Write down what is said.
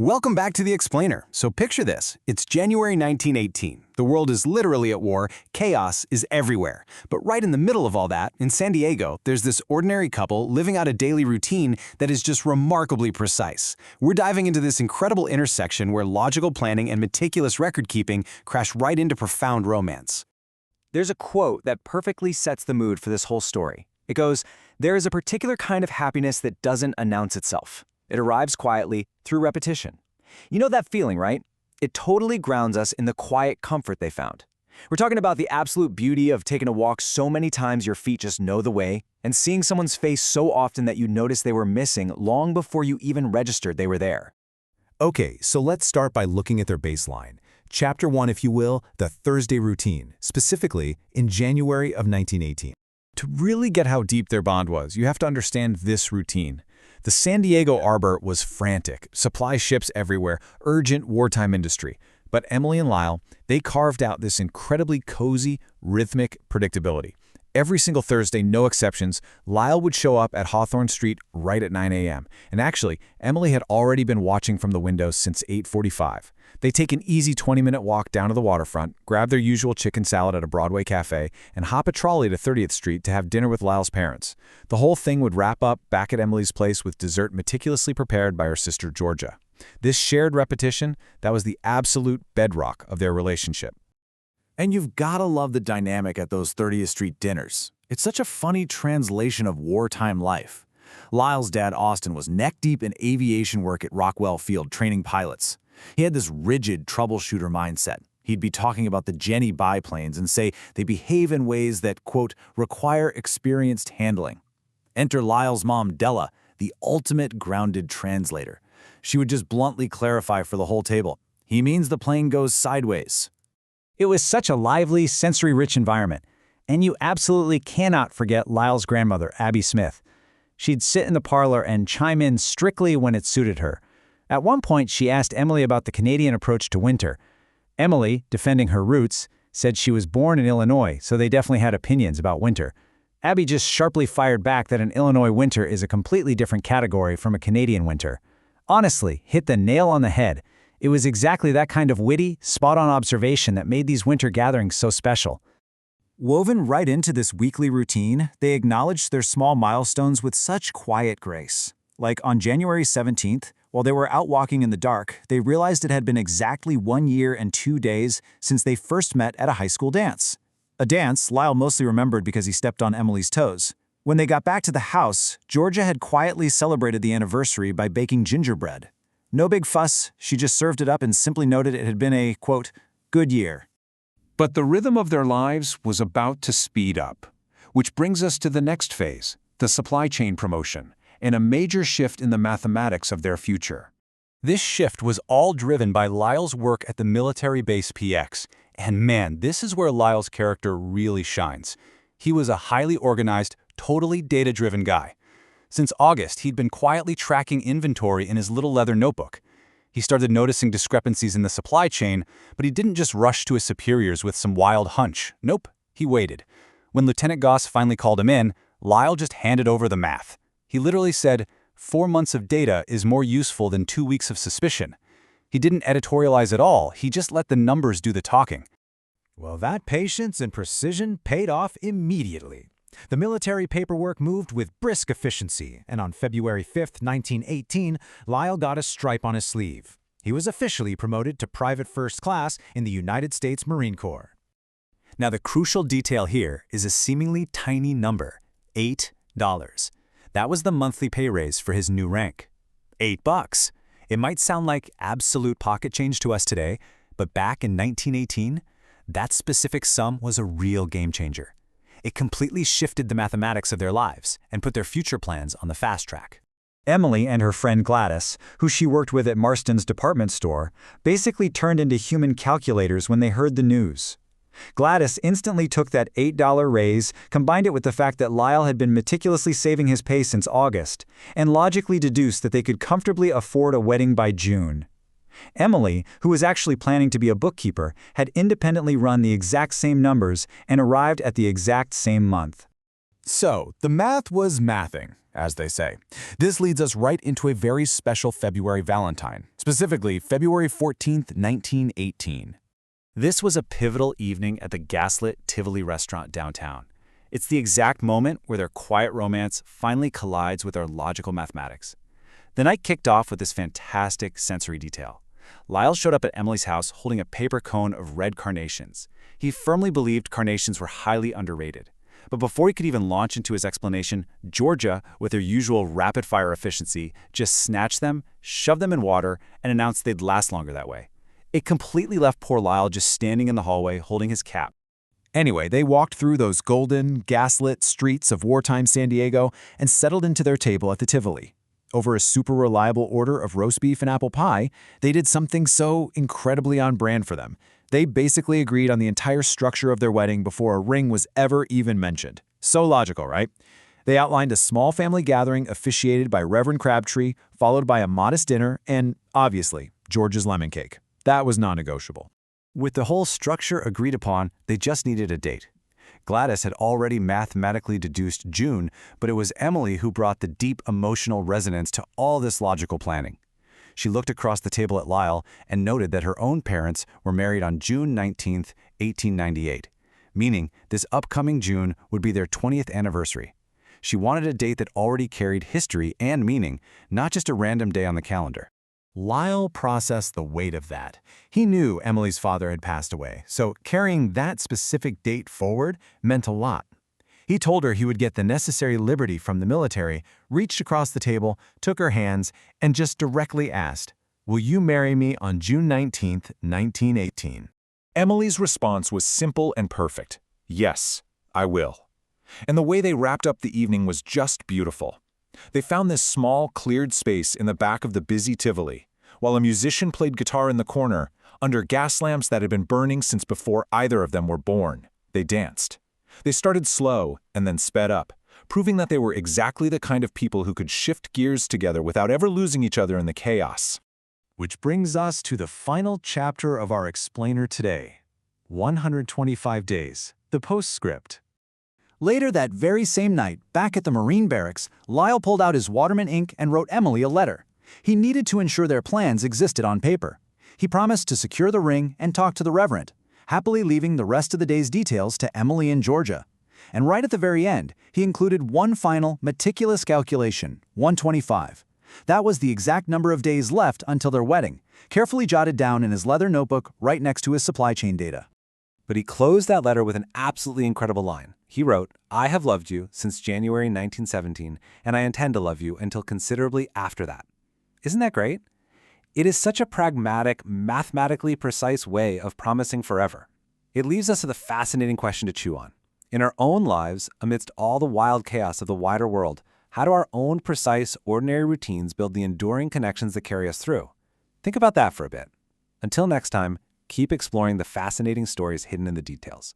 Welcome back to The Explainer. So picture this. It's January 1918. The world is literally at war. Chaos is everywhere. But right in the middle of all that, in San Diego, there's this ordinary couple living out a daily routine that is just remarkably precise. We're diving into this incredible intersection where logical planning and meticulous record-keeping crash right into profound romance. There's a quote that perfectly sets the mood for this whole story. It goes, "There is a particular kind of happiness that doesn't announce itself. It arrives quietly through repetition." You know that feeling, right? It totally grounds us in the quiet comfort they found. We're talking about the absolute beauty of taking a walk so many times your feet just know the way, and seeing someone's face so often that you notice they were missing long before you even registered they were there. Okay, so let's start by looking at their baseline. Chapter 1, if you will, the Thursday routine, specifically in January of 1918. To really get how deep their bond was, you have to understand this routine. The San Diego Arbor was frantic, supply ships everywhere, urgent wartime industry. But Emily and Lyle, they carved out this incredibly cozy, rhythmic predictability. Every single Thursday, no exceptions, Lyle would show up at Hawthorne Street right at 9 a.m. And actually, Emily had already been watching from the windows since 8:45. They take an easy 20-minute walk down to the waterfront, grab their usual chicken salad at a Broadway cafe, and hop a trolley to 30th Street to have dinner with Lyle's parents. The whole thing would wrap up back at Emily's place with dessert meticulously prepared by her sister Georgia. This shared repetition, that was the absolute bedrock of their relationship. And you've gotta love the dynamic at those 30th Street dinners. It's such a funny translation of wartime life. Lyle's dad, Austin, was neck-deep in aviation work at Rockwell Field training pilots. He had this rigid troubleshooter mindset. He'd be talking about the Genea biplanes and say they behave in ways that, quote, require experienced handling. Enter Lyle's mom, Della, the ultimate grounded translator. She would just bluntly clarify for the whole table, he means the plane goes sideways. It was such a lively, sensory-rich environment. And you absolutely cannot forget Lyle's grandmother, Abby Smith. She'd sit in the parlor and chime in strictly when it suited her. At one point, she asked Emily about the Canadian approach to winter. Emily, defending her roots, said she was born in Illinois, so they definitely had opinions about winter. Abby just sharply fired back that an Illinois winter is a completely different category from a Canadian winter. Honestly, hit the nail on the head. It was exactly that kind of witty, spot-on observation that made these winter gatherings so special. Woven right into this weekly routine, they acknowledged their small milestones with such quiet grace. Like on January 17th, while they were out walking in the dark, they realized it had been exactly 1 year and 2 days since they first met at a high school dance. A dance Lyle mostly remembered because he stepped on Emily's toes. When they got back to the house, Georgia had quietly celebrated the anniversary by baking gingerbread. No big fuss, she just served it up and simply noted it had been a, quote, good year. But the rhythm of their lives was about to speed up, which brings us to the next phase, the supply chain promotion, and a major shift in the mathematics of their future. This shift was all driven by Lyle's work at the military base PX. And man, this is where Lyle's character really shines. He was a highly organized, totally data-driven guy. Since August, he'd been quietly tracking inventory in his little leather notebook. He started noticing discrepancies in the supply chain, but he didn't just rush to his superiors with some wild hunch. Nope, he waited. When Lieutenant Goss finally called him in, Lyle just handed over the math. He literally said, 4 months of data is more useful than 2 weeks of suspicion. He didn't editorialize at all, he just let the numbers do the talking. Well, that patience and precision paid off immediately. The military paperwork moved with brisk efficiency, and on February 5, 1918, Lyle got a stripe on his sleeve. He was officially promoted to Private First Class in the United States Marine Corps. Now the crucial detail here is a seemingly tiny number, $8. That was the monthly pay raise for his new rank. $8. It might sound like absolute pocket change to us today, but back in 1918, that specific sum was a real game changer. It completely shifted the mathematics of their lives and put their future plans on the fast track. Emily and her friend Gladys, who she worked with at Marston's department store, basically turned into human calculators when they heard the news. Gladys instantly took that $8 raise, combined it with the fact that Lyle had been meticulously saving his pay since August, and logically deduced that they could comfortably afford a wedding by June. Emily, who was actually planning to be a bookkeeper, had independently run the exact same numbers and arrived at the exact same month. So, the math was mathing, as they say. This leads us right into a very special February Valentine, specifically February 14th, 1918. This was a pivotal evening at the gaslit Tivoli restaurant downtown. It's the exact moment where their quiet romance finally collides with their logical mathematics. The night kicked off with this fantastic sensory detail. Lyle showed up at Emily's house holding a paper cone of red carnations. He firmly believed carnations were highly underrated. But before he could even launch into his explanation, Georgia, with her usual rapid-fire efficiency, just snatched them, shoved them in water, and announced they'd last longer that way. It completely left poor Lyle just standing in the hallway holding his cap. Anyway, they walked through those golden, gaslit streets of wartime San Diego and settled into their table at the Tivoli. Over a super reliable order of roast beef and apple pie, they did something so incredibly on brand for them. They basically agreed on the entire structure of their wedding before a ring was ever even mentioned. So logical, right? They outlined a small family gathering officiated by Reverend Crabtree, followed by a modest dinner, and, obviously, George's lemon cake. That was non-negotiable. With the whole structure agreed upon, they just needed a date. Gladys had already mathematically deduced June, but it was Emily who brought the deep emotional resonance to all this logical planning. She looked across the table at Lyle and noted that her own parents were married on June 19, 1898, meaning this upcoming June would be their 20th anniversary. She wanted a date that already carried history and meaning, not just a random day on the calendar. Lyle processed the weight of that. He knew Emily's father had passed away, so carrying that specific date forward meant a lot. He told her he would get the necessary liberty from the military, reached across the table, took her hands, and just directly asked, "Will you marry me on June 19, 1918? Emily's response was simple and perfect. Yes, I will. And the way they wrapped up the evening was just beautiful. They found this small, cleared space in the back of the busy Tivoli, while a musician played guitar in the corner, under gas lamps that had been burning since before either of them were born. They danced. They started slow and then sped up, proving that they were exactly the kind of people who could shift gears together without ever losing each other in the chaos. Which brings us to the final chapter of our explainer today. 125 Days, the postscript. Later that very same night, back at the Marine Barracks, Lyle pulled out his Waterman ink and wrote Emily a letter. He needed to ensure their plans existed on paper. He promised to secure the ring and talk to the Reverend, happily leaving the rest of the day's details to Emily and Georgia. And right at the very end, he included one final, meticulous calculation, 125. That was the exact number of days left until their wedding, carefully jotted down in his leather notebook right next to his supply chain data. But he closed that letter with an absolutely incredible line. He wrote, "I have loved you since January 1917, and I intend to love you until considerably after that." Isn't that great? It is such a pragmatic, mathematically precise way of promising forever. It leaves us with a fascinating question to chew on. In our own lives, amidst all the wild chaos of the wider world, how do our own precise, ordinary routines build the enduring connections that carry us through? Think about that for a bit. Until next time, keep exploring the fascinating stories hidden in the details.